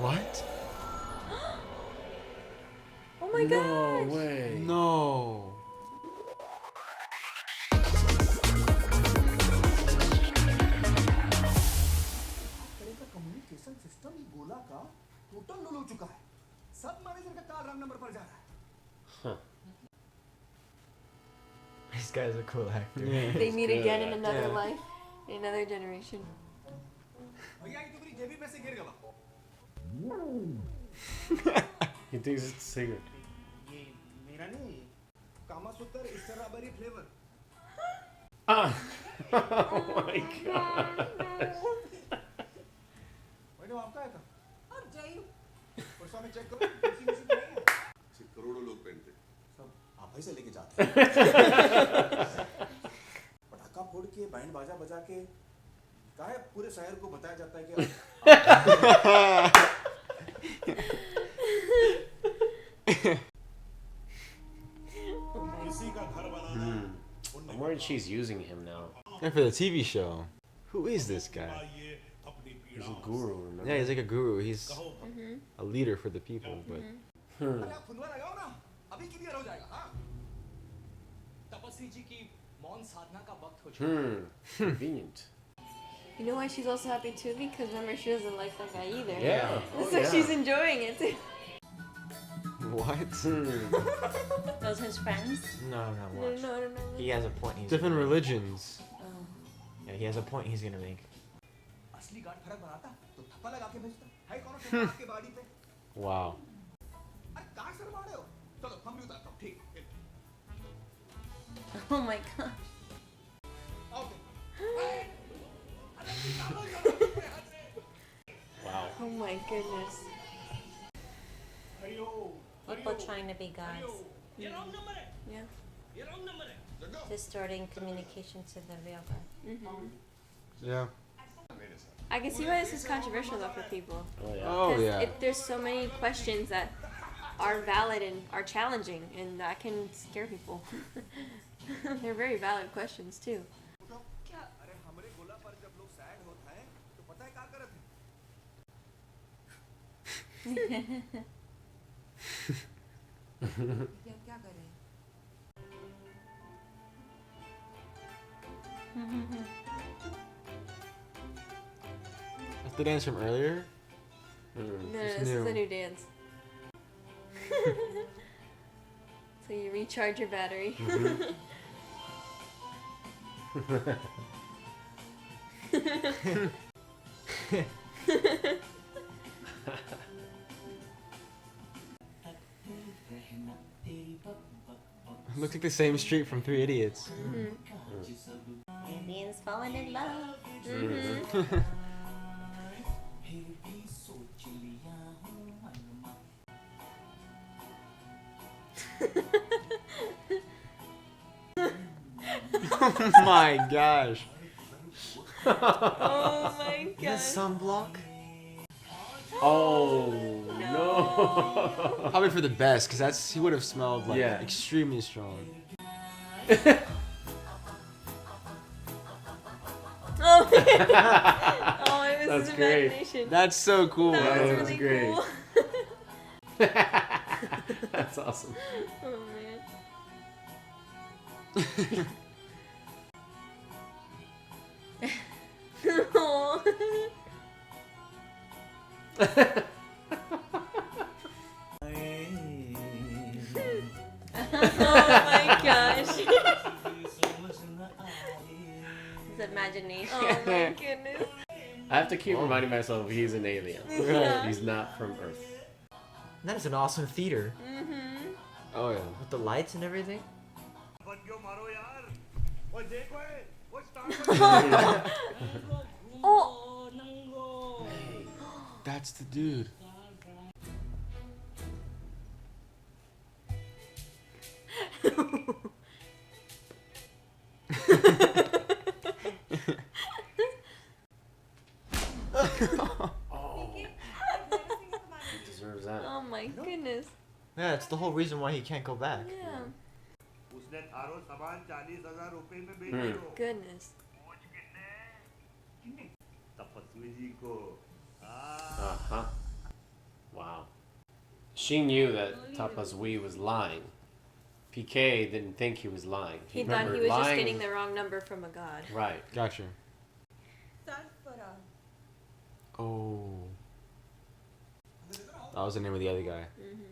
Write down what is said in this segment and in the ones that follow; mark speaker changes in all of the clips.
Speaker 1: What?
Speaker 2: Oh my god!
Speaker 3: No way.
Speaker 1: No.
Speaker 4: Communication system ही गोला का टोटल लो चुका है सब मैनेजर का कॉल रंग नंबर पर जा रहा है
Speaker 5: This guy's a cool actor.
Speaker 1: Yeah.
Speaker 2: They meet
Speaker 3: good.
Speaker 2: again in another
Speaker 1: Yeah.
Speaker 2: life, in another generation.
Speaker 4: भैया ये तो मेरी जेबी में से गिर गया
Speaker 3: He thinks it's a cigarette.
Speaker 4: ये मेरा नहीं Kamasutra strawberry flavour
Speaker 3: Ah! Oh my god.
Speaker 4: Madam आपका है क्या अब जाइए परसों में चेक करो किसी में से नहीं है
Speaker 6: सिर्फ करोड़ों लोग पहनते
Speaker 4: सब आप ही से लेके जाते हैं पटाखा फोड़ के बैंड बाजा बजा के काहे पूरे शहर को बताया जाता है कि किसी का घर बनाना
Speaker 3: I'm worried she's using him now.
Speaker 1: And for the TV show. Who is this guy?
Speaker 3: He's a guru, remember?
Speaker 1: Yeah, he's like a guru. He's a leader for the people, but
Speaker 4: अरे आप फुनवा लगाओ ना अभी clear हो जाएगा हाँ तपस्वी जी की मौन साधना का वक्त हो चुका
Speaker 3: Convenient.
Speaker 2: You know why she's also happy too? Because remember, she doesn't like that guy either.
Speaker 3: Yeah.
Speaker 2: So she's enjoying it too.
Speaker 1: what?
Speaker 7: Those his friends?
Speaker 5: No,
Speaker 2: No,
Speaker 5: watch.
Speaker 2: no, no, no.
Speaker 5: He has a point. He's
Speaker 1: Different
Speaker 5: gonna make.
Speaker 1: religions.
Speaker 5: Yeah, he has a point he's gonna make.
Speaker 4: असली guard फर्क बनाता तो थप्पा लगा के भेजता है कौन है आपके बॉडी पे
Speaker 1: Wow.
Speaker 4: अरे कहाँ सर मारे हो चलो हम भी उतारता हूँ ठीक
Speaker 7: Oh my god.
Speaker 4: Okay
Speaker 3: Wow.
Speaker 2: Oh my goodness.
Speaker 7: People trying to be gods.
Speaker 2: Yeah.
Speaker 7: Distorting communication to the real God.
Speaker 1: Yeah.
Speaker 2: I can see why this is controversial though for people.
Speaker 3: Oh yeah.
Speaker 1: Oh
Speaker 2: 'Cause
Speaker 1: yeah.
Speaker 2: there's so many questions that are valid and are challenging, and that can scare people. They're very valid questions too.
Speaker 4: अरे हमारे गोला पर जब लोग sad होता है तो पता है क्या करते हैं क्या करें
Speaker 1: That's the dance from earlier.
Speaker 2: No,
Speaker 1: It's
Speaker 2: this is
Speaker 1: new.
Speaker 2: a new dance. So you recharge your battery.
Speaker 1: Looks like the same street from Three Idiots.
Speaker 7: Indians falling in love.
Speaker 1: Oh my gosh.
Speaker 2: Oh my
Speaker 5: Is that
Speaker 2: god.
Speaker 5: sunblock?
Speaker 3: Oh no.
Speaker 1: Probably for the best, because he would have smelled like
Speaker 3: Yeah.
Speaker 1: extremely strong.
Speaker 2: Oh, oh, it was
Speaker 3: That's
Speaker 2: his
Speaker 3: great.
Speaker 2: imagination.
Speaker 1: That's so cool.
Speaker 2: That was
Speaker 3: That was
Speaker 2: really
Speaker 3: great.
Speaker 2: cool.
Speaker 3: That's awesome.
Speaker 2: Oh man. Oh. Oh my gosh.
Speaker 7: His imagination.
Speaker 2: Oh my goodness.
Speaker 3: I have to keep reminding myself he's an alien.
Speaker 2: Yeah.
Speaker 3: He's not from Earth.
Speaker 5: That is an awesome theater
Speaker 1: Oh yeah.
Speaker 5: with the lights and everything.
Speaker 2: Oh.
Speaker 1: That's the dude.
Speaker 3: He deserves that.
Speaker 2: Oh my goodness.
Speaker 5: Yeah, it's the whole reason why he can't go back.
Speaker 2: Yeah.
Speaker 4: उसने थारो सामान 40,000 रुपए में बेच
Speaker 3: Hmm.
Speaker 4: दो
Speaker 2: Goodness.
Speaker 4: तपस्वी जी को
Speaker 3: Uh-huh. She knew that Tapas Wee was lying. PK didn't think he was lying.
Speaker 2: He thought
Speaker 3: remembered
Speaker 2: he was just
Speaker 3: lying-
Speaker 2: getting the wrong number from a god.
Speaker 3: Right.
Speaker 1: Gotcha. Oh. That was the name of the other guy.
Speaker 2: Mm-hmm.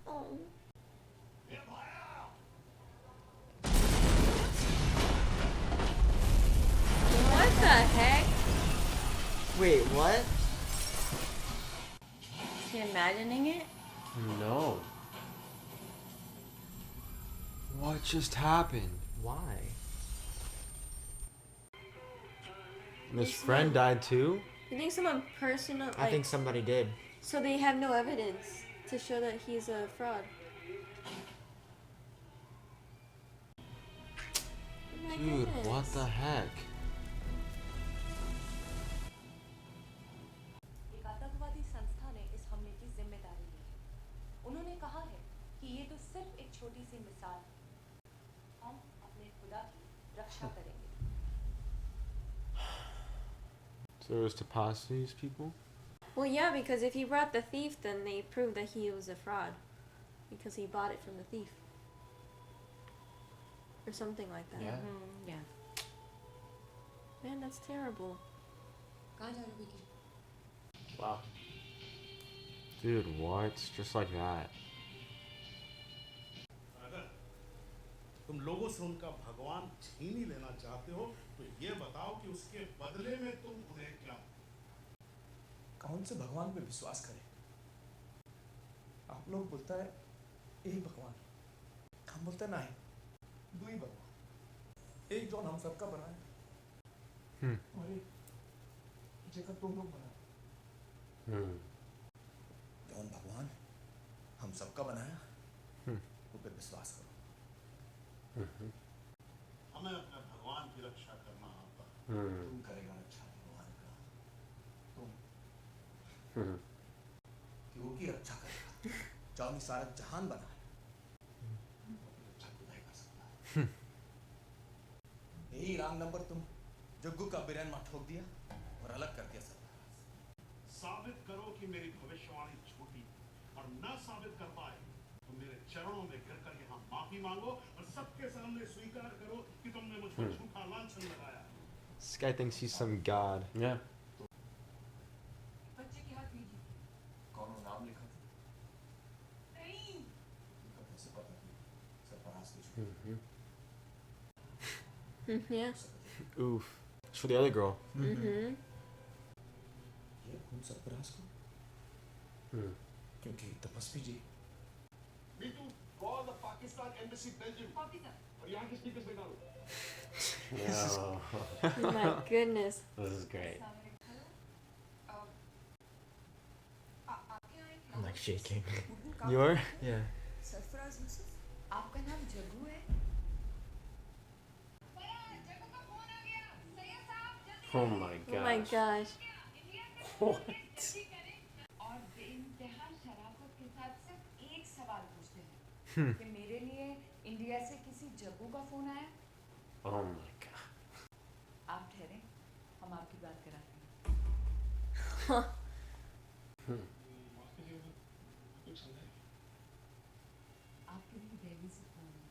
Speaker 2: Oh. What the heck?
Speaker 5: Wait, what?
Speaker 2: Is he imagining it?
Speaker 3: No.
Speaker 1: What just happened?
Speaker 5: Why?
Speaker 1: And his friend died too?
Speaker 2: You think someone personal? Like,
Speaker 5: I think somebody did.
Speaker 2: so. They have no evidence to show that he's a fraud. Oh my
Speaker 1: Dude,
Speaker 2: goodness.
Speaker 1: what the heck?
Speaker 8: एक आतंकवादी संस्था ने इस हमले की जिम्मेदारी ली है। उन्होंने कहा है कि ये तो सिर्फ एक छोटी सी मिसाल है। हम अपने खुदा की रक्षा करेंगे।
Speaker 1: So it was to pass these people?
Speaker 2: Well, yeah, because if he brought the thief, then they proved that he was a fraud, because he bought it from the thief, or something like that.
Speaker 3: Yeah.
Speaker 7: Yeah.
Speaker 2: Man, that's terrible.
Speaker 8: कहाँ जा रहे हो Vicky?
Speaker 3: Wow.
Speaker 1: Dude, what? Just like that.
Speaker 9: अगर तुम लोगों से उनका भगवान छीन ही लेना चाहते हो तो ये बताओ कि उसके बदले में तुम उन्हें क्या
Speaker 4: कौन से भगवान पे विश्वास करें? आप लोग बोलता है एक भगवान, हम बोलते नहीं, दो ही भगवान, एक जॉन हम सबका बनाया और एक जेकर तुम लोग बनाया। जॉन भगवान हम सबका बनाया, वो पे विश्वास करो।
Speaker 9: हमें अपने भगवान की रक्षा करना आता है।
Speaker 4: तुम करेगा रक्षा भगवान का, तुम क्यों की रक्षा करेगा? जॉन सारा जहान बना है, रक्षा खुदा ही कर सकता है। यही रॉन्ग नंबर तुम जग्गू का बिरयान में ठोक दिया और अलग कर दिया सब।
Speaker 9: साबित करो कि मेरी भविष्यवाणी झूठी और न साबित कर पाए तो मेरे चरणों में गिरकर यहाँ माफी मांगो और सबके सामने स्वीकार करो कि तुमने मुझ पर झूठा लांछन लगाया।
Speaker 1: This guy thinks he's some god.
Speaker 3: Yeah.
Speaker 8: बच्चे की हाथ लीजिए।
Speaker 4: कौन नाम लिखा था?
Speaker 8: नहीं।
Speaker 4: उनका कैसे पता कि सरफराज की
Speaker 2: Yeah.
Speaker 1: Oof. It's for the other girl.
Speaker 2: Mm-hmm.
Speaker 4: ये खून सरफराज को? क्योंकि तपस्वी जी
Speaker 9: मीटू call the Pakistan embassy Belgium और यहाँ की स्पीकर्स में डालो।
Speaker 3: No.
Speaker 2: Oh my goodness.
Speaker 3: This is great.
Speaker 5: I'm like shaking.
Speaker 1: You are?
Speaker 5: Yeah.
Speaker 8: Sarfaraz Yusuf, आपका नाम जग्गू है?
Speaker 3: Oh my
Speaker 2: Oh my
Speaker 3: gosh.
Speaker 2: gosh.
Speaker 3: What?
Speaker 8: और बेइंतहा शराफत के साथ सिर्फ एक सवाल पूछते हैं कि मेरे लिए इंडिया से किसी जग्गू का फोन आया?
Speaker 3: Oh my god.
Speaker 8: आप ठहरें, हम आपकी बात कराते हैं। आपके लिए देवी से फोन है।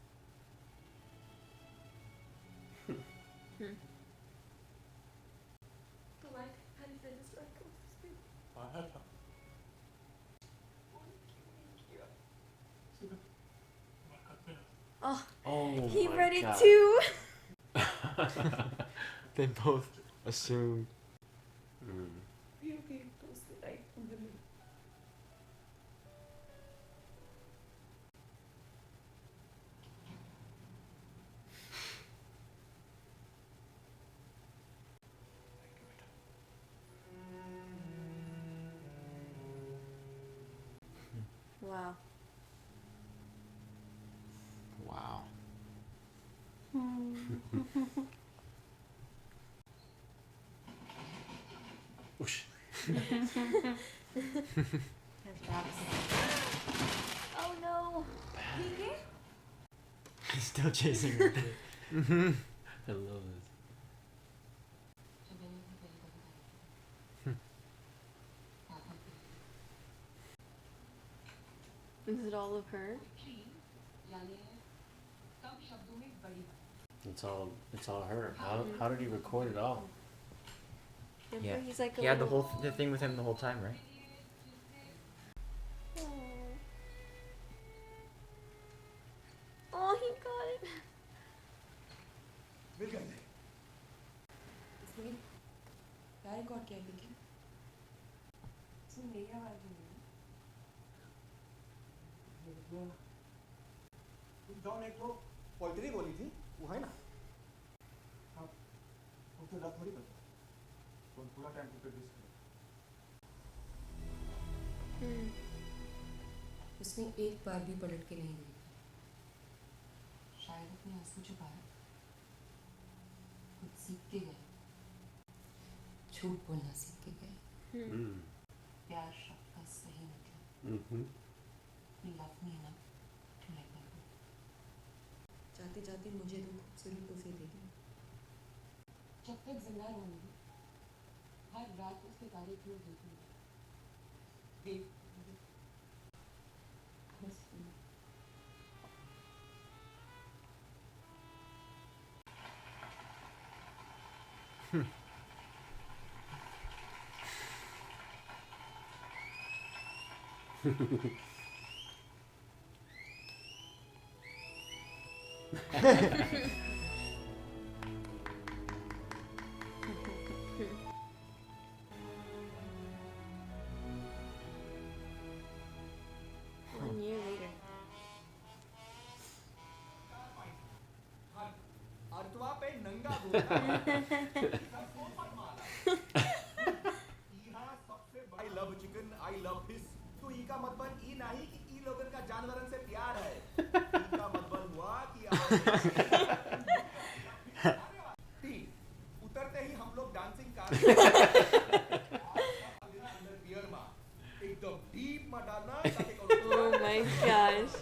Speaker 4: आया था।
Speaker 2: Oh,
Speaker 3: Oh
Speaker 2: he
Speaker 3: my
Speaker 2: read it
Speaker 3: god.
Speaker 2: too.
Speaker 1: They both assumed.
Speaker 2: Wow.
Speaker 1: Wow.
Speaker 2: That's rocks. Oh no.
Speaker 5: He's still chasing her.
Speaker 3: I love this.
Speaker 2: Is it all of her?
Speaker 3: It's all her. How did he record it all?
Speaker 2: Remember,
Speaker 5: Yeah.
Speaker 2: he's like
Speaker 5: He had the whole the thing with him the whole time, right?
Speaker 2: Oh, he got it.
Speaker 4: मिल गए थे
Speaker 8: इसमें क्या record किया है इसमें मेरी आवाज नहीं है
Speaker 4: जॉन एक तो पोइट्री बोली थी वो है ना हाँ वो तो रब थोड़ी करता तो पूरा टाइम को प्रेडिक्ट
Speaker 8: उसने एक बार भी पलट के नहीं देखा शायद अपने आंसू छुपाया खुद सीख के गए झूठ बोलना सीख के गए प्यार शब्द का सही मतलब love me enough to let me go जाते जाते मुझे दो खूबसूरत तोहफे दे दिए जब तक जिंदा रहूंगी हर रात उसके तारीफ में देखूंगी
Speaker 2: One year later.
Speaker 4: अर्थवा पे नंगा घूमता I love chicken I love fish तो ई का मतलब ई नहीं कि ई लोगन का जानवरन से प्यार है ई का मतलब हुआ कि उतरते ही हम लोग डांसिंग कर अंदर बियर में एकदम डीप में डालना ताकि
Speaker 2: Oh my gosh.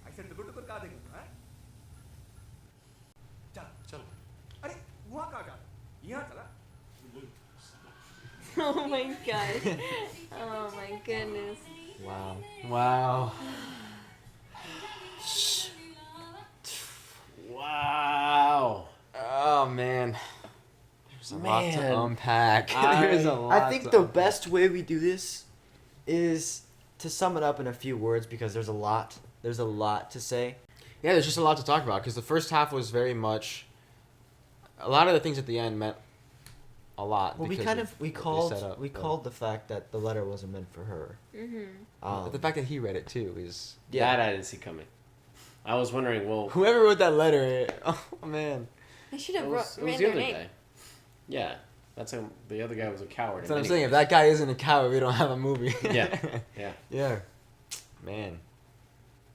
Speaker 4: ऐसे टुकुर का देंगे हैं चल चल अरे वहां कहाँ जा यहाँ चला
Speaker 2: Oh my gosh. Oh my goodness.
Speaker 5: Wow.
Speaker 1: Wow.
Speaker 3: Wow.
Speaker 1: Oh man. There's a lot to
Speaker 3: Man.
Speaker 1: unpack.
Speaker 3: I-
Speaker 1: There's a lot.
Speaker 5: I think the best way we do this is to sum it up in a few words because there's a lot to say.
Speaker 1: Yeah, there's just a lot to talk about because the first half was very much. A lot of the things at the end meant a lot.
Speaker 5: Well, we
Speaker 1: because
Speaker 5: kind
Speaker 1: of
Speaker 5: of we
Speaker 1: what they
Speaker 5: called
Speaker 1: set up,
Speaker 5: we
Speaker 1: but-
Speaker 5: called the fact that the letter wasn't meant for her.
Speaker 1: But the fact that he read it too is.
Speaker 5: Yeah.
Speaker 3: That I didn't see coming. I was wondering, well,
Speaker 1: Whoever wrote that letter, oh man.
Speaker 2: I should have
Speaker 3: it was
Speaker 2: written
Speaker 3: the
Speaker 2: their
Speaker 3: other
Speaker 2: name.
Speaker 3: guy. Yeah, the other guy was a coward.
Speaker 1: That's what I'm saying. If that guy isn't a coward, we don't have a movie.
Speaker 3: Yeah, yeah.
Speaker 1: Yeah. Man.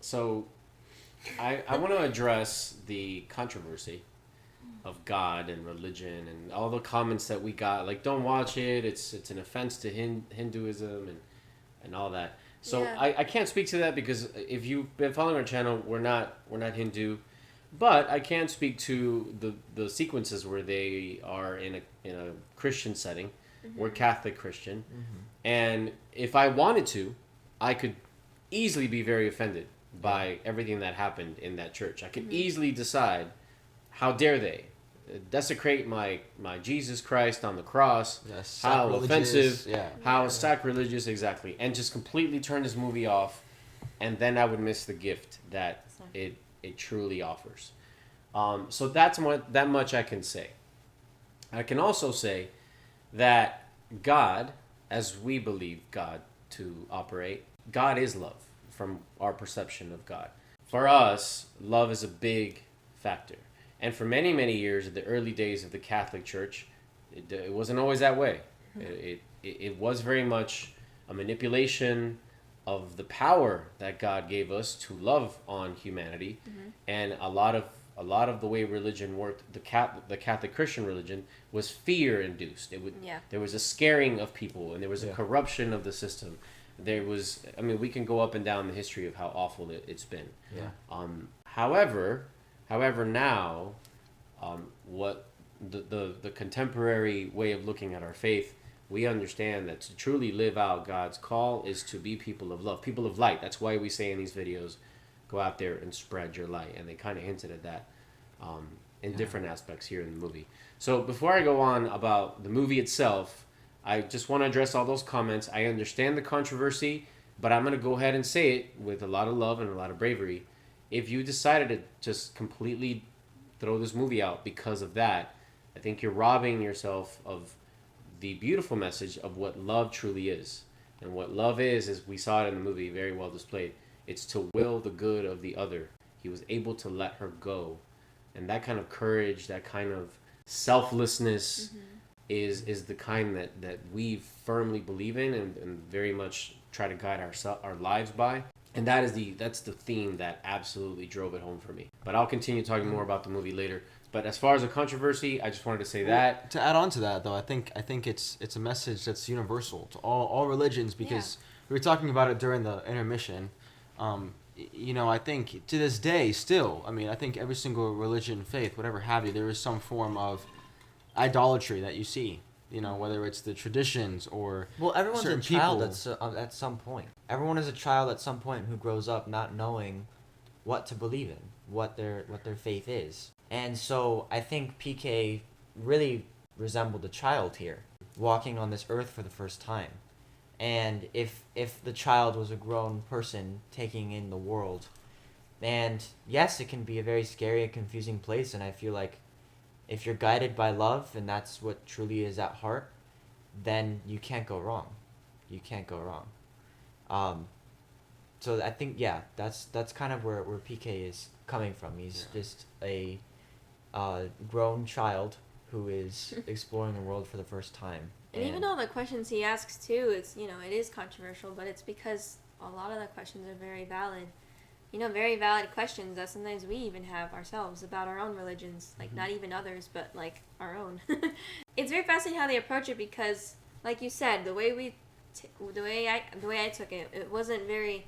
Speaker 3: So, I want to address the controversy of God and religion and all the comments that we got. Like, don't watch it. It's an offense to Hinduism and all that. So
Speaker 2: Yeah.
Speaker 3: I can't speak to that because if you've been following our channel, we're not Hindu, but I can speak to the sequences where they are in a Christian setting. We're Catholic Christian, and if I wanted to, I could easily be very offended by everything that happened in that church. I could easily decide, how dare they desecrate my Jesus Christ on the cross?
Speaker 1: Yes.
Speaker 3: How
Speaker 1: sacrilegious,
Speaker 3: offensive?
Speaker 1: Yeah.
Speaker 3: How sacrilegious, exactly, and just completely turn this movie off, and then I would miss the gift that it truly offers. So that much I can say. I can also say that God, as we believe God to operate, God is love from our perception of God. For us, love is a big factor. And for many, many years, in the early days of the Catholic Church, it wasn't always that way. It was very much a manipulation, of the power that God gave us to love on humanity, and a lot of the way religion worked, the Catholic Christian religion was fear induced. There was a scaring of people, and there was a corruption of the system. There was, I mean, we can go up and down the history of how awful it's been.
Speaker 5: Yeah.
Speaker 3: However, now, what the contemporary way of looking at our faith, we understand that to truly live out God's call is to be people of love, people of light. That's why we say in these videos, go out there and spread your light. And they kind of hinted at that in different aspects here in the movie. So before I go on about the movie itself, I just want to address all those comments. I understand the controversy, but I'm going to go ahead and say it with a lot of love and a lot of bravery. If you decided to just completely throw this movie out because of that, I think you're robbing yourself of the beautiful message of what love truly is. And what love is, as we saw it in the movie, very well displayed, it's to will the good of the other. He was able to let her go. And that kind of courage, that kind of selflessness is the kind that we firmly believe in and very much try to guide our lives by. And that's the theme that absolutely drove it home for me. But I'll continue talking more about the movie later. But as far as the controversy, I just wanted to say that.
Speaker 1: To add on to that, though, I think it's a message that's universal to all religions, because we were talking about it during the intermission. I think to this day still, I think every single religion, faith, whatever have you, there is some form of idolatry that you see. Whether it's the traditions or
Speaker 5: everyone's a
Speaker 1: certain
Speaker 5: child
Speaker 1: people.
Speaker 5: at some point. Everyone is a child at some point who grows up not knowing what to believe in, what their faith is. And so I think PK really resembled a child here, walking on this earth for the first time. And if the child was a grown person taking in the world, and yes, it can be a very scary and confusing place, and I feel like if you're guided by love and that's what truly is at heart, then you can't go wrong. You can't go wrong. So I think, that's kind of where PK is coming from. He's just a grown child who is exploring the world for the first time.
Speaker 2: And even all the questions he asks too, it is controversial, but it's because a lot of the questions are very valid. Very valid questions that sometimes we even have ourselves about our own religions, like not even others, but like our own. It's very fascinating how they approach it because, like you said, the way I took it, it wasn't very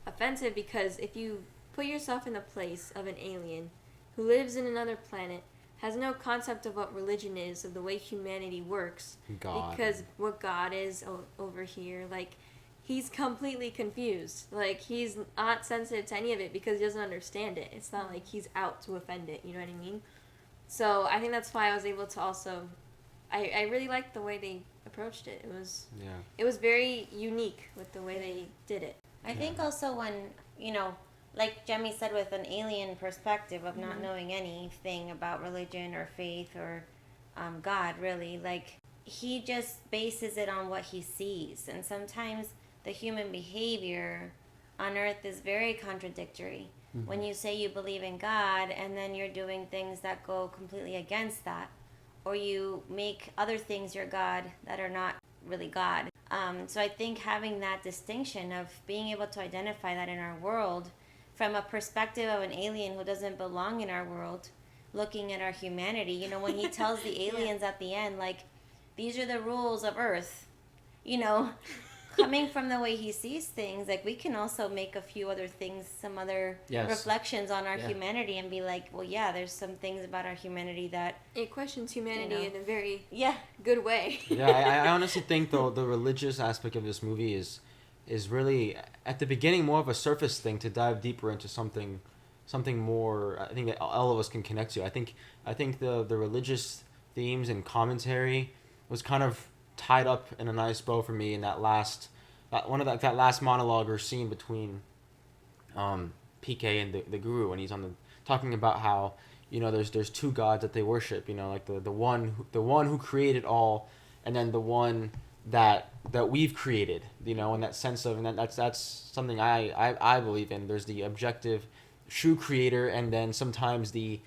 Speaker 2: offensive, because if you put yourself in the place of an alien who lives in another planet, has no concept of what religion is, of the way humanity works, because what God is over here, like, he's completely confused. Like, he's not sensitive to any of it because he doesn't understand it. It's not like he's out to offend it, you know what I mean? So I think that's why I was able to also, I really liked the way they approached it. It was very unique with the way they did it.
Speaker 7: I think also when, like Jemmy said, with an alien perspective of not knowing anything about religion or faith or God, really, like, he just bases it on what he sees. And sometimes the human behavior on earth is very contradictory. When you say you believe in God and then you're doing things that go completely against that, or you make other things your God that are not really God. So I think having that distinction of being able to identify that in our world from a perspective of an alien who doesn't belong in our world, looking at our humanity, when he tells the aliens at the end, like, these are the rules of Earth, coming from the way he sees things, like, we can also make a few other things, some other reflections on our humanity and be like, well, there's some things about our humanity that...
Speaker 2: It questions humanity in a very good way.
Speaker 1: I honestly think, though, the religious aspect of this movie is really, at the beginning, more of a surface thing to dive deeper into something more, I think, that all of us can connect to. I think the religious themes and commentary was kind of tied up in a nice bow for me in that last monologue or scene between PK and the guru, when he's talking about how there's two gods that they worship, like the one who created all, and then the one that we've created, in that sense of, and that's something I believe in. There's the objective true creator, and then sometimes the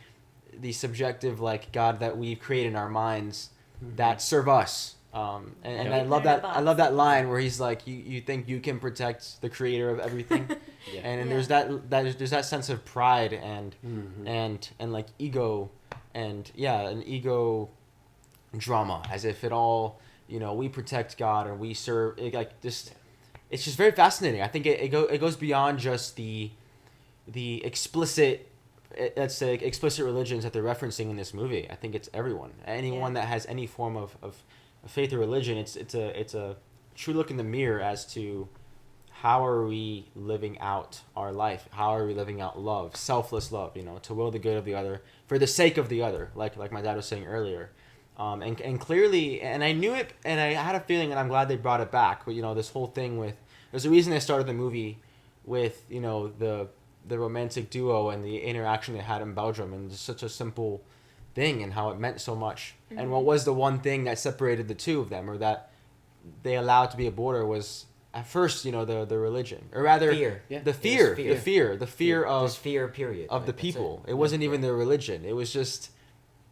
Speaker 1: subjective, like, God that we've created in our minds that serve us, And
Speaker 3: Yeah.
Speaker 1: I
Speaker 7: Put
Speaker 1: love
Speaker 7: it in a
Speaker 1: that. I
Speaker 7: box.
Speaker 1: love that line where he's like, "You think you can protect the creator of everything,"
Speaker 3: Yeah.
Speaker 1: and
Speaker 2: Yeah.
Speaker 1: there's that sense of pride and
Speaker 3: Mhm.
Speaker 1: and like ego, and an ego drama, as if it all, we protect God and we serve it, like just. It's just very fascinating. I think it goes beyond just the explicit, let's say, explicit religions that they're referencing in this movie. I think it's everyone, anyone that has any form of faith or religion. It's a true look in the mirror as to how are we living out our life, how are we living out love, selfless love, to will the good of the other for the sake of the other, like my dad was saying earlier. And clearly, and I knew it, and I had a feeling, and I'm glad they brought it back. This whole thing with, there's a reason they started the movie with, the romantic duo and the interaction they had in Belgium, and just such a simple thing, and how it meant so much.
Speaker 2: Mm-hmm.
Speaker 1: And what was the one thing that separated the two of them, or that they allowed to be a border, was at first, the religion, or rather,
Speaker 5: Fear.
Speaker 3: Yeah.
Speaker 1: the fear,
Speaker 5: It was fear.
Speaker 1: the fear
Speaker 5: Just
Speaker 1: of
Speaker 5: fear, period.
Speaker 1: of the
Speaker 5: Like, that's
Speaker 1: people.
Speaker 5: it.
Speaker 1: It wasn't
Speaker 5: Yeah.
Speaker 1: even their religion. It was just,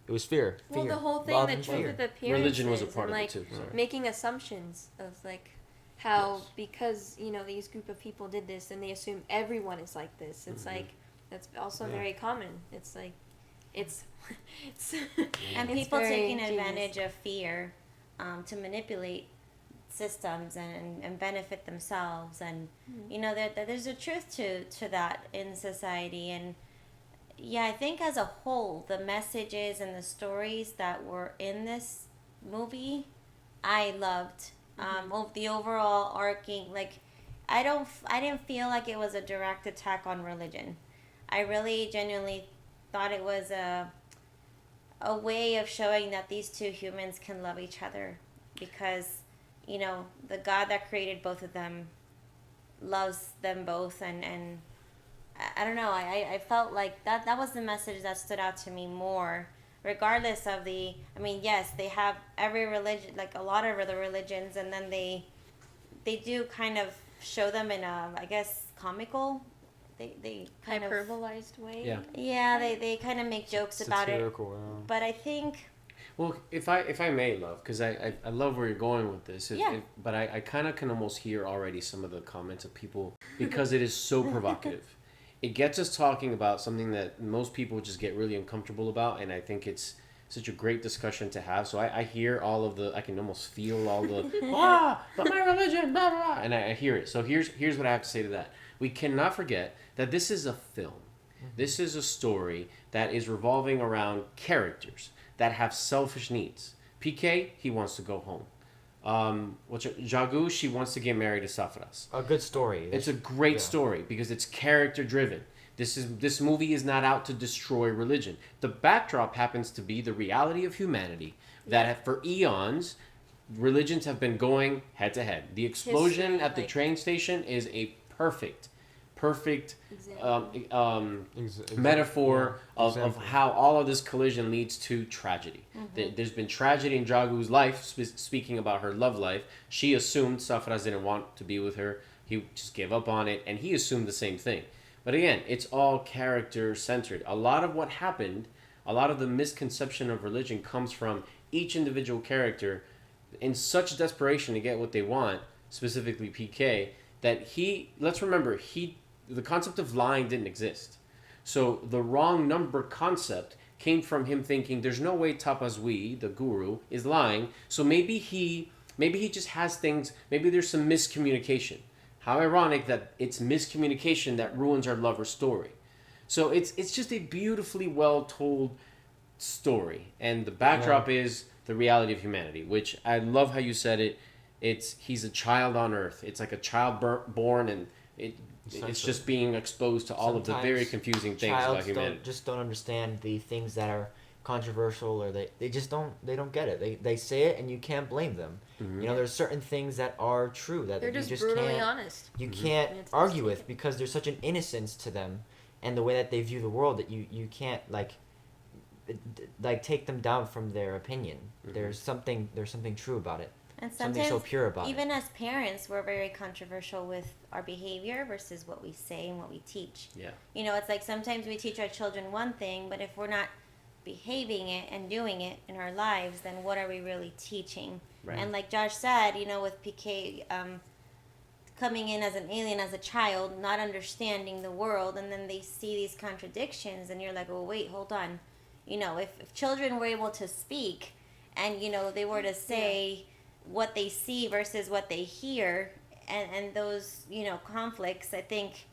Speaker 1: it was fear.
Speaker 2: Well,
Speaker 5: Fear.
Speaker 2: the whole thing,
Speaker 5: Love
Speaker 2: the
Speaker 5: and
Speaker 2: truth
Speaker 5: fear.
Speaker 2: of the appearances,
Speaker 3: Religion was a part
Speaker 2: and,
Speaker 3: of it
Speaker 2: like,
Speaker 3: too. Sorry.
Speaker 2: making assumptions of like how
Speaker 3: Yes.
Speaker 2: because these group of people did this and they assume everyone is like this. It's
Speaker 3: Mhm.
Speaker 2: like that's also
Speaker 1: Yeah.
Speaker 2: very common. It's like it's it's
Speaker 7: And
Speaker 2: it's
Speaker 7: people
Speaker 2: very
Speaker 7: taking
Speaker 2: ingenious.
Speaker 7: advantage of fear to manipulate systems and benefit themselves. And there's a truth to that in society. And yeah, I think as a whole, the messages and the stories that were in this movie, I loved. The overall arcing, like, I didn't feel like it was a direct attack on religion. I really genuinely thought it was a way of showing that these two humans can love each other, because the God that created both of them loves them both. And I don't know, I felt like that was the message that stood out to me more, regardless of yes, they have every religion, like a lot of the religions, and then they do kind of show them in a, I guess, comical, they kind of,
Speaker 2: hyperbolized way.
Speaker 3: Yeah.
Speaker 7: they kind of make jokes about it.
Speaker 1: Satirical, yeah.
Speaker 7: But I think
Speaker 3: Well, if I may, love, because I love where you're going with this.
Speaker 7: Yeah.
Speaker 3: But I kind of can almost hear already some of the comments of people, because it is so provocative. It gets us talking about something that most people just get really uncomfortable about, and I think it's such a great discussion to have. So I hear I can almost feel all the, but my religion, blah, blah, blah, and I hear it. So here's what I have to say to that. We cannot forget that this is a film. This is a story that is revolving around characters that have selfish needs. PK, he wants to go home. Jaggu, she wants to get married to Safras.
Speaker 5: A good story.
Speaker 3: It's a great
Speaker 5: Yeah.
Speaker 3: story because it's character driven. This movie is not out to destroy religion. The backdrop happens to be the reality of humanity, that for eons religions have been going head to head. The explosion
Speaker 2: History,
Speaker 3: at the
Speaker 2: like-
Speaker 3: train station is a perfect
Speaker 2: Example.
Speaker 3: metaphor of
Speaker 1: Example.
Speaker 3: how all of this collision leads to tragedy. There's been tragedy in Jaggu's life, speaking about her love life. She assumed Safras didn't want to be with her. He just gave up on it, and he assumed the same thing. But again, it's all character-centered. A lot of what happened, a lot of the misconception of religion comes from each individual character in such desperation to get what they want, specifically PK, that let's remember, the concept of lying didn't exist. So the wrong number concept came from him thinking there's no way Tapaswi, the guru, is lying. So maybe he just has things, maybe there's some miscommunication. How ironic that it's miscommunication that ruins our lover story. So it's just a beautifully well told story. And the backdrop is the reality of humanity, which I love how you said it. He's a child on earth. It's like a child born, and it's just being exposed to all of the very
Speaker 5: Sometimes
Speaker 3: confusing things about
Speaker 5: Childs
Speaker 3: humanity.
Speaker 5: don't understand the things that are controversial, or they just don't get it. They say it, and you can't blame them.
Speaker 3: Mhm.
Speaker 5: There's certain things that are true that
Speaker 2: They're
Speaker 5: you
Speaker 2: just
Speaker 5: just
Speaker 2: brutally
Speaker 5: can't
Speaker 2: honest.
Speaker 5: you
Speaker 3: Mhm.
Speaker 5: can't
Speaker 2: And it's
Speaker 5: argue
Speaker 2: mistaken.
Speaker 5: with, because there's such an innocence to them and the way that they view the world that you can't take them down from their opinion.
Speaker 3: Mhm.
Speaker 5: There's something true about it.
Speaker 7: And
Speaker 5: Something
Speaker 7: sometimes,
Speaker 5: so pure about
Speaker 7: even
Speaker 5: it.
Speaker 7: as parents, we're very controversial with our behavior versus what we say and what we teach.
Speaker 3: Yeah.
Speaker 7: It's like sometimes we teach our children one thing, but if we're not behaving it and doing it in our lives, then what are we really teaching?
Speaker 3: Right.
Speaker 7: And like Josh said, with PK coming in as an alien as a child, not understanding the world, and then they see these contradictions, and you're like, well, wait, hold on. If children were able to speak and, they were to say what they see versus what they hear, and those, conflicts, I think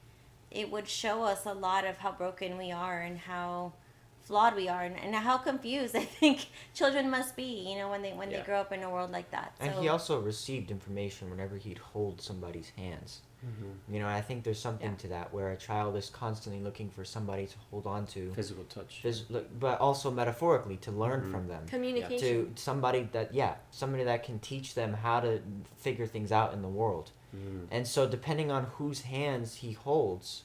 Speaker 7: it would show us a lot of how broken we are and how flawed we are, and how confused I think children must be, when they grow up in a world like that.
Speaker 5: And he also received information whenever he'd hold somebody's hands. I think there's something to that, where a child is constantly looking for somebody to hold on to.
Speaker 3: Physical touch.
Speaker 5: But also metaphorically, to learn from them.
Speaker 2: Communication.
Speaker 5: To somebody that can teach them how to figure things out in the world. And so depending on whose hands he holds,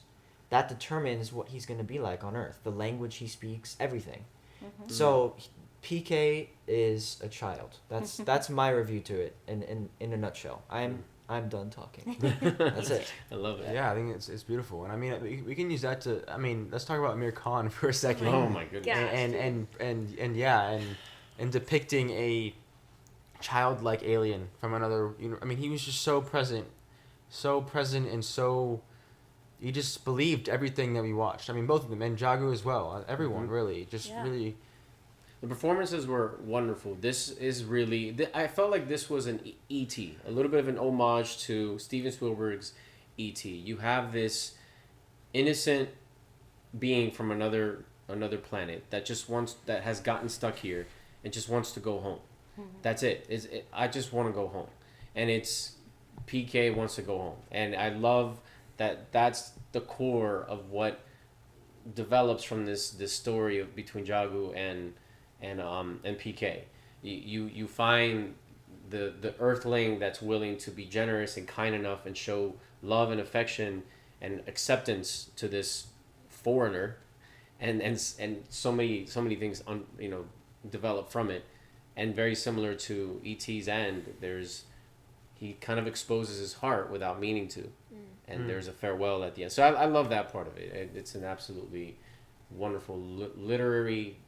Speaker 5: that determines what he's going to be like on Earth. The language he speaks, everything. So PK is a child. That's my review to it in a nutshell. I'm done talking. That's it.
Speaker 3: I love it.
Speaker 1: Yeah, I think it's beautiful, and I mean we can use that to. I mean, let's talk about Amir Khan for a second.
Speaker 3: Oh my goodness.
Speaker 1: And depicting a childlike alien from another. I mean, he was just so present, and so. You just believed everything that we watched. I mean, both of them, and Jaggu as well. Everyone really, really.
Speaker 3: The performances were wonderful. This is really... I felt like this was an E.T. A little bit of an homage to Steven Spielberg's E.T. You have this innocent being from another planet that that has gotten stuck here and just wants to go home. That's it. I just want to go home. And it's... PK wants to go home. And I love that's the core of what develops from this story between Jaggu and PK. You find the Earthling that's willing to be generous and kind enough and show love and affection and acceptance to this foreigner, and so many things develop from it, and very similar to E.T.'s end. He kind of exposes his heart without meaning to, and there's a farewell at the end. So I love that part of it. It's an absolutely wonderful literary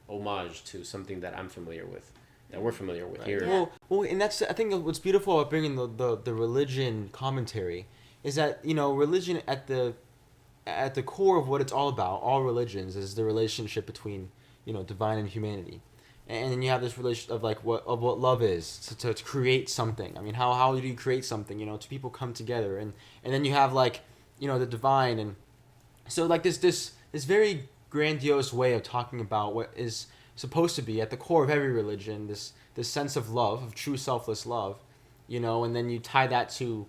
Speaker 3: homage to something that I'm familiar with, that we're familiar with here.
Speaker 1: Well, and that's, I think what's beautiful about bringing the religion commentary is that, religion at the core of what it's all about, all religions, is the relationship between, divine and humanity. And then you have this relation of what love is, to create something. I mean, how do you create something? Two people come together, and then you have the divine, and so this very grandiose way of talking about what is supposed to be at the core of every religion, this sense of love, of true selfless love, and then you tie that to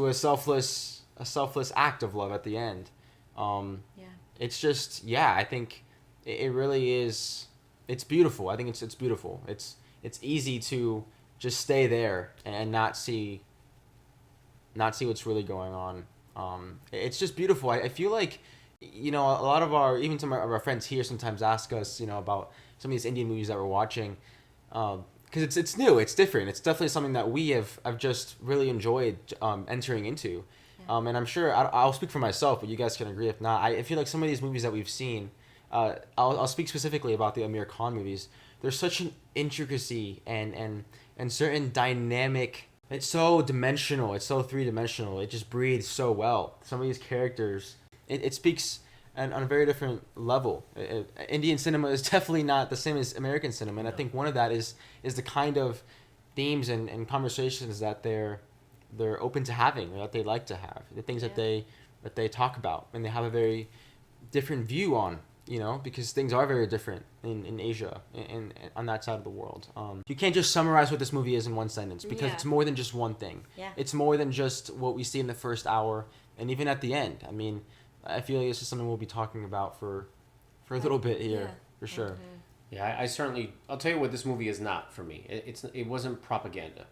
Speaker 1: a selfless act of love at the end. It's just, I think it really is. It's beautiful. I think it's beautiful. It's easy to just stay there and not see what's really going on. It's just beautiful. I feel like, a lot of even some of our friends here sometimes ask us, about some of these Indian movies that we're watching, because it's new, it's different. It's definitely something that we have just really enjoyed entering into. And I'm sure I'll speak for myself, but you guys can agree if not. I feel like some of these movies that we've seen. I'll speak specifically about the Amir Khan movies. There's such an intricacy and certain dynamic. It's so dimensional. It's so three-dimensional. It just breathes so well. Some of these characters, it speaks on a very different level. Indian cinema is definitely not the same as American cinema, and I think one of that is the kind of themes and conversations that they're open to having, or that they like to have, the things that they talk about, and they have a very different view on. Because things are very different in Asia and on that side of the world. You can't just summarize what this movie is in one sentence, because it's more than just one thing.
Speaker 7: Yeah.
Speaker 1: It's more than just what we see in the first hour and even at the end. I mean, I feel like this is something we'll be talking about for a little bit here, for sure.
Speaker 7: Mm-hmm.
Speaker 3: Yeah, I'll tell you what this movie is not for me. It wasn't propaganda.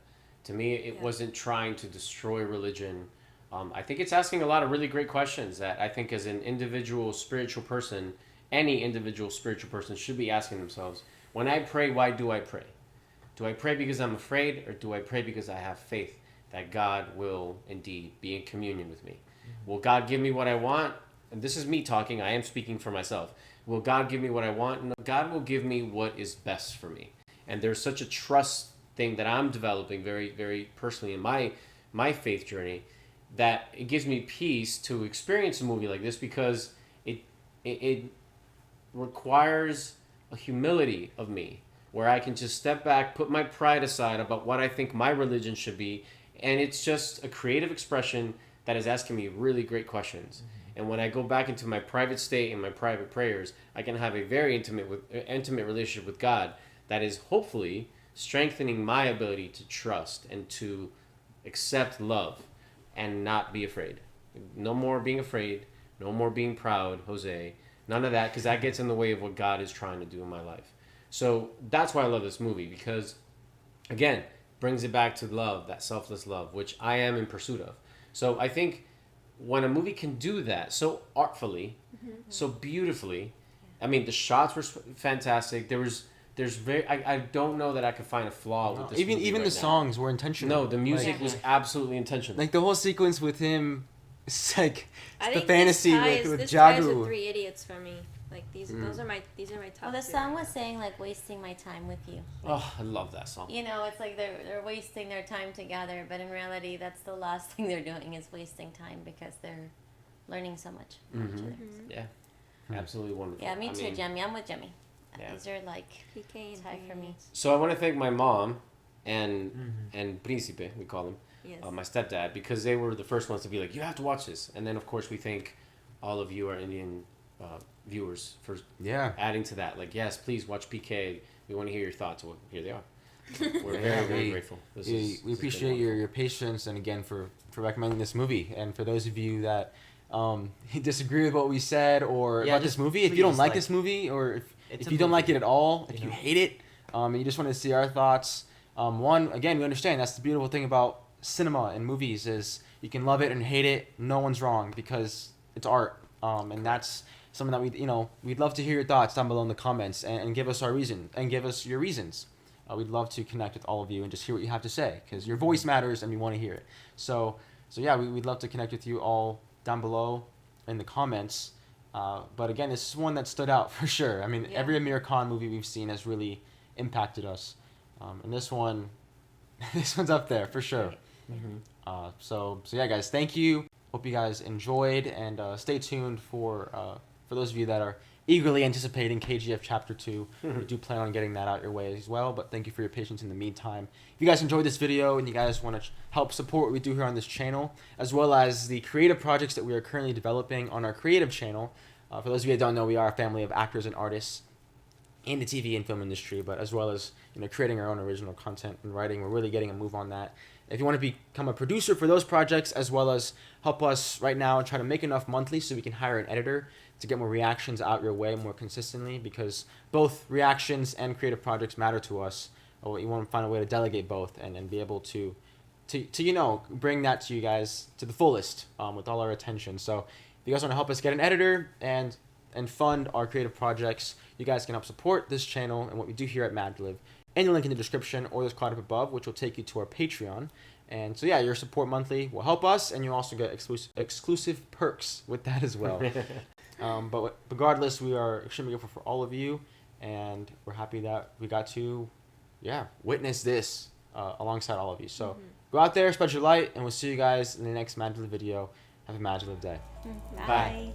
Speaker 3: To me, it wasn't trying to destroy religion. I think it's asking a lot of really great questions that I think as an individual spiritual person, any individual spiritual person should be asking themselves, when I pray, why do I pray? Do I pray because I'm afraid, or do I pray because I have faith that God will indeed be in communion with me? Will God give me what I want, and this is me talking, I am speaking for myself. Will God give me what I want? No, God will give me what is best for me. And there's such a trust thing that I'm developing very, very personally in my faith journey, that it gives me peace to experience a movie like this, because it requires a humility of me, where I can just step back, put my pride aside about what I think my religion should be, and it's just a creative expression that is asking me really great questions. And when I go back into my private state and my private prayers, I can have a very intimate relationship with God that is hopefully strengthening my ability to trust and to accept love and not be afraid. No more being afraid, no more being proud, Jose. None of that, because that gets in the way of what God is trying to do in my life. So that's why I love this movie, because, again, brings it back to love, that selfless love, which I am in pursuit of. So I think when a movie can do that so artfully, so beautifully, I mean, the shots were fantastic. There's very, I don't know that I could find a flaw with this movie
Speaker 1: even
Speaker 3: right
Speaker 1: the
Speaker 3: now.
Speaker 1: songs were intentional.
Speaker 3: No, the music was absolutely intentional.
Speaker 1: Like the whole sequence with him, it's like
Speaker 2: I
Speaker 1: the
Speaker 2: think
Speaker 1: fantasy
Speaker 2: this
Speaker 1: with
Speaker 2: ties with
Speaker 1: Jaggu.
Speaker 2: Three Idiots for me. Like these are my top.
Speaker 7: Well, the
Speaker 2: two.
Speaker 7: song was saying like wasting my time with you.
Speaker 3: Oh, I love that song.
Speaker 7: You know, it's like they're wasting their time together, but in reality, that's the last thing they're doing is wasting time, because they're learning so much from each other.
Speaker 3: Yeah, absolutely wonderful.
Speaker 7: Yeah, me
Speaker 3: I
Speaker 7: too,
Speaker 3: mean,
Speaker 7: Jemmy. I'm with Jemmy.
Speaker 3: Yeah.
Speaker 7: These are like
Speaker 2: PK and
Speaker 7: tie for me.
Speaker 3: So I want to thank my mom and Príncipe, we call him,
Speaker 2: Yes.
Speaker 3: my stepdad, because they were the first ones to be like, you have to watch this. And then, of course, we thank all of you, our Indian viewers, for adding to that. Like, yes, please watch PK. We want to hear your thoughts. Well, here they are. We're very, very grateful.
Speaker 1: We appreciate your patience, and again for recommending this movie. And for those of you that disagree with what we said or about this movie, if you don't like this movie, or if you don't like it at all, if you hate it, and you just want to see our thoughts, again, we understand that's the beautiful thing about cinema and movies is you can love it and hate it. No one's wrong, because it's art, and that's something that we'd love to hear your thoughts down below in the comments, and give us give us your reasons. We'd love to connect with all of you and just hear what you have to say, because your voice matters and we want to hear it. So yeah, we'd love to connect with you all down below in the comments. But again, this is one that stood out for sure. I mean, every Amir Khan movie we've seen has really impacted us, and this one's up there for sure. So yeah, guys, thank you. Hope you guys enjoyed, and stay tuned for those of you that are eagerly anticipating KGF Chapter 2. We do plan on getting that out your way as well, but thank you for your patience in the meantime. If you guys enjoyed this video and you guys want to help support what we do here on this channel, as well as the creative projects that we are currently developing on our creative channel, for those of you that don't know, we are a family of actors and artists in the TV and film industry, but as well as creating our own original content and writing. We're really getting a move on that. If you want to become a producer for those projects, as well as help us right now and try to make enough monthly so we can hire an editor to get more reactions out your way more consistently, because both reactions and creative projects matter to us. You want to find a way to delegate both and be able to bring that to you guys to the fullest, with all our attention. So if you guys want to help us get an editor and fund our creative projects, you guys can help support this channel and what we do here at MaJeliv. And the link in the description or this card up above, which will take you to our Patreon. And so yeah, your support monthly will help us, and you also get exclusive perks with that as well. But regardless, we are extremely grateful for all of you, and we're happy that we got to witness this alongside all of you. So go out there, spread your light, and we'll see you guys in the next MaJeliv video. Have a MaJeliv day.
Speaker 7: Bye.